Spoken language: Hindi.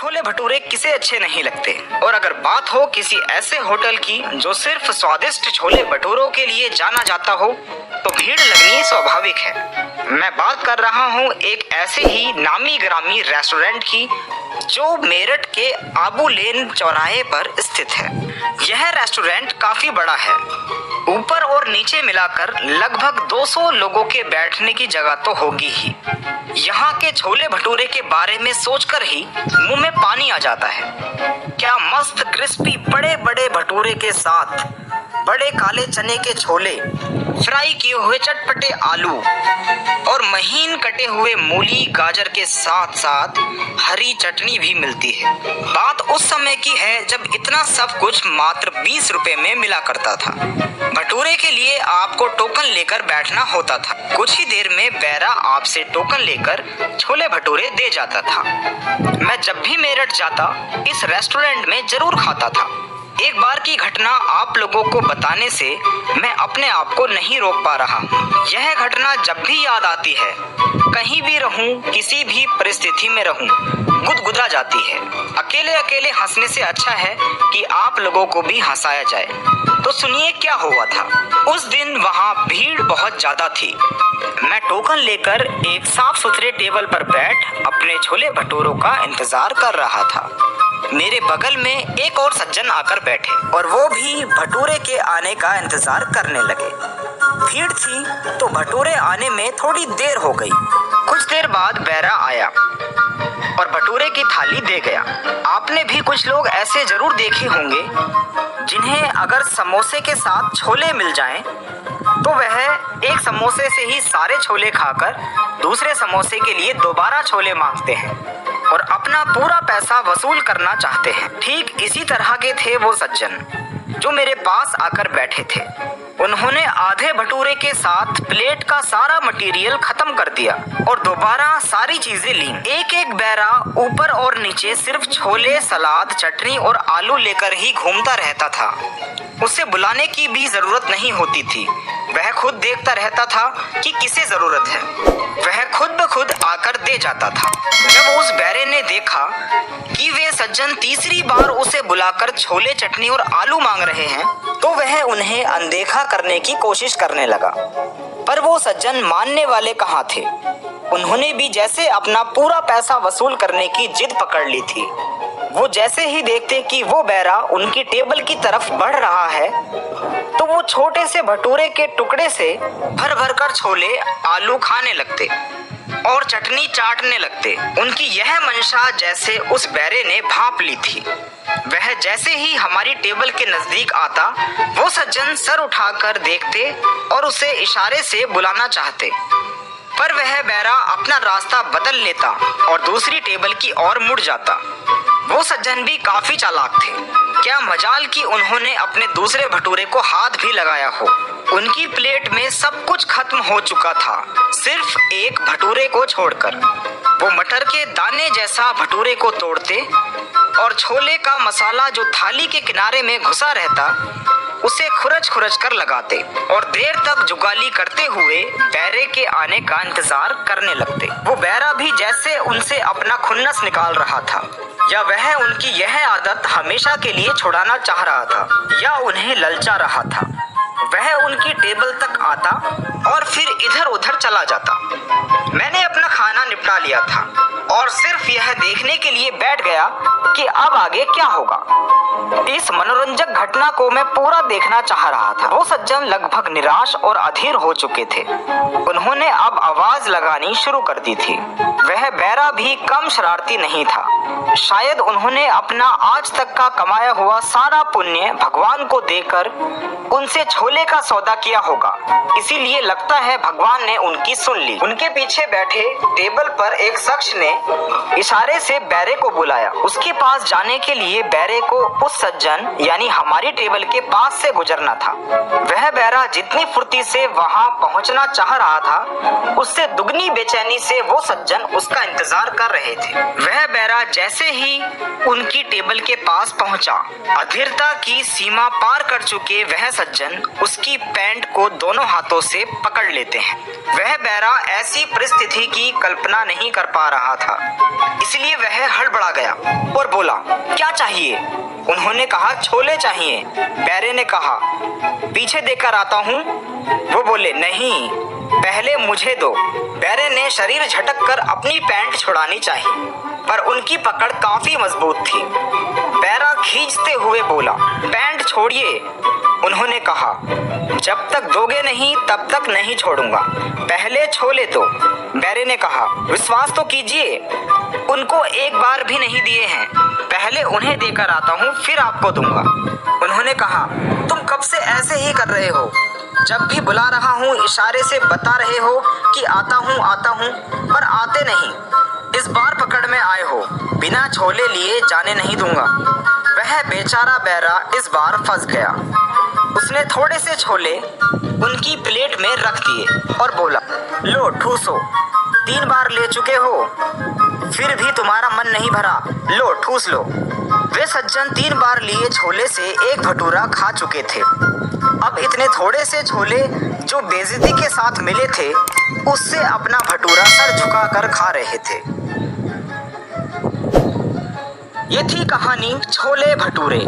छोले भटूरे किसे अच्छे नहीं लगते। और अगर बात हो किसी ऐसे होटल की जो सिर्फ स्वादिष्ट छोले भटूरों के लिए जाना जाता हो तो भीड़ लगनी स्वाभाविक है। मैं बात कर रहा हूँ एक ऐसे ही नामी ग्रामी रेस्टोरेंट की जो मेरठ के आबू लेन चौराहे पर स्थित है। यह रेस्टोरेंट काफी बड़ा है, ऊपर और नीचे मिलाकर लगभग 200 लोगों के बैठने की जगह तो होगी ही। यहाँ के छोले भटूरे के बारे में सोचकर ही मुंह में पानी आ जाता है। क्या मस्त क्रिस्पी बड़े बड़े भटूरे के साथ बड़े काले चने के छोले, फ्राई किए हुए चटपटे आलू और महीन कटे हुए मूली गाजर के साथ साथ हरी चटनी भी मिलती है। बात उस समय की है जब इतना सब कुछ मात्र 20 रुपए में मिला करता था। भटूरे के लिए आपको टोकन लेकर बैठना होता था। कुछ ही देर में बैरा आपसे टोकन लेकर छोले भटूरे दे जाता था। मैं जब भी मेरठ जाता इस रेस्टोरेंट में जरूर खाता था। एक बार की घटना आप लोगों को बताने से मैं अपने आप को नहीं रोक पा रहा हूँ। यह घटना जब भी याद आती है, कहीं भी रहूं, किसी भी परिस्थिति में रहूं, गुदगुदा जाती है। अकेले अकेले हंसने से अच्छा है कि आप लोगों को भी हंसाया जाए। तो सुनिए क्या हुआ था। उस दिन वहाँ भीड़ बहुत ज्यादा थी। मैं टोकन लेकर एक साफ सुथरे टेबल पर बैठ अपने छोले भटूरों का इंतजार कर रहा था। मेरे बगल में एक और सज्जन आकर बैठे और वो भी भटूरे के आने का इंतजार करने लगे। भीड़ थी तो भटूरे आने में थोड़ी देर हो गई। कुछ देर बाद बैरा आया और भटूरे की थाली दे गया। आपने भी कुछ लोग ऐसे जरूर देखे होंगे जिन्हें अगर समोसे के साथ छोले मिल जाएं तो वह एक समोसे से ही सारे छोले खाकर दूसरे समोसे के लिए दोबारा छोले मांगते हैं और अपना पूरा पैसा वसूल करना चाहते हैं। ठीक इसी तरह के थे वो सज्जन जो मेरे पास आकर बैठे थे। उन्होंने आधे भटूरे के साथ प्लेट का सारा मटेरियल खत्म कर दिया और दोबारा सारी चीजें ली। एक एक बैरा ऊपर और नीचे सिर्फ छोले, सलाद, चटनी और आलू लेकर ही घूमता रहता था। उसे बुलाने की भी जरूरत नहीं होती थी। वह खुद देखता रहता था कि किसे जरूरत है। वह खुद ब खुद आकर दे जाता था। जब उस बैरे ने देखा कि वे सज्जन तीसरी बार उसे बुलाकर छोले, चटनी और आलू मांग रहे हैं तो वह उन्हें अनदेखा करने की कोशिश करने लगा। पर वो सज्जन मानने वाले कहाँ थे। उन्होंने भी जैसे अपना पूरा पैसा वसूल करने की जिद पकड़ ली थी। वो जैसे ही देखते कि वो बैरा उनकी टेबल की तरफ बढ़ रहा है तो वो छोटे से भटूरे के टुकड़े से भर भर कर छोले, आलू खाने लगते और चटनी चाटने लगते। उनकी यह मंशा जैसे उस बैरे ने भांप ली थी। वह जैसे ही हमारी टेबल के नजदीक आता वो सज्जन सर उठाकर देखते और उसे इशारे से बुलाना चाहते, पर वह बैरा अपना रास्ता बदल लेता और दूसरी टेबल की ओर मुड़ जाता। वो सज्जन भी काफी चालाक थे। क्या मजाल कि उन्होंने अपने दूसरे भटूरे को हाथ भी लगाया हो। उनकी प्लेट में सब कुछ खत्म हो चुका था, सिर्फ एक भटूरे को छोड़कर। वो मटर के दाने जैसा भटूरे को तोड़ते और छोले का मसाला जो थाली के किनारे में घुसा रहता उसे खुरच खुरच कर लगाते और देर तक जुगाली करते हुए बैरे के आने का इंतजार करने लगते। वो बैरा भी जैसे उनसे अपना खुन्नस निकाल रहा था, या वह उनकी यह आदत हमेशा के लिए छुड़ाना चाह रहा था, या उन्हें ललचा रहा था। वह उनकी टेबल तक आता और फिर इधर उधर चला जाता। मैंने अपना खाना निपटा लिया था और सिर्फ यह देखने के लिए बैठ गया कि अब आगे क्या होगा। इस मनोरंजक घटना को मैं पूरा देखना चाह रहा था। वो सज्जन लगभग निराश और अधीर हो चुके थे। उन्होंने अब आवाज लगानी शुरू कर दी थी। वह बैरा भी कम शरारती नहीं था। शायद उन्होंने अपना आज तक का कमाया हुआ सारा पुण्य भगवान को देकर उनसे छोले का सौदा किया होगा, इसीलिए लगता है भगवान ने उनकी सुन ली। उनके पीछे बैठे टेबल पर एक शख्स ने इशारे से बैरे को बुलाया। उसके पास जाने के लिए बैरे को उस सज्जन यानी हमारी टेबल के पास से गुजरना था। वह बैरा जितनी फुर्ती से वहां पहुंचना चाह रहा था उससे दुगनी बेचैनी से वो सज्जन उसका इंतजार कर रहे थे। वह बैरा जैसे ही उनकी टेबल के पास पहुंचा, अधीरता की सीमा पार कर चुके वह सज्जन उसकी पैंट को दोनों हाथों से पकड़ लेते हैं। वह बैरा ऐसी परिस्थिति की कल्पना नहीं कर पा रहा था था, इसलिए वह हड़बड़ा गया और बोला, क्या चाहिए? उन्होंने कहा, छोले चाहिए। बैरे ने कहा, पीछे देकर आता हूँ। वो बोले, नहीं, पहले मुझे दो। बैरे ने शरीर झटक कर अपनी पैंट छुड़ानी चाहिए, पर उनकी पकड़ काफी मजबूत थी। बैरा खींचते हुए बोला, पैंट छोड़िए। उन्होंने कहा, जब तक दोगे नहीं तब तक नहीं छोड़ूंगा, पहले छोले दो। बैरे ने कहा, विश्वास तो कीजिए, उनको एक बार भी नहीं दिए हैं, पहले उन्हें देकर आता हूँ, फिर आपको दूंगा। उन्होंने कहा, तुम कब से ऐसे ही कर रहे हो? जब भी बुला रहा हूँ इशारे से बता रहे हो कि आता हूँ, पर आते नहीं। इस बार पकड़ में आए हो, बिना छोले लिए जाने नहीं दूंगा। वह बेचारा बैरा इस बार फंस गया। उसने थोड़े से छोले उनकी प्लेट में रख दिए और बोला, लो ठूसो, 3 बार ले चुके हो, फिर भी तुम्हारा मन नहीं भरा, लो ठूस लो। वे सज्जन 3 बार लिए छोले से एक भटूरा खा चुके थे। अब इतने थोड़े से छोले जो बेइज्जती के साथ मिले थे, उससे अपना भटूरा सर झुकाकर खा रहे थे। ये थी कहानी छोले भटूरे।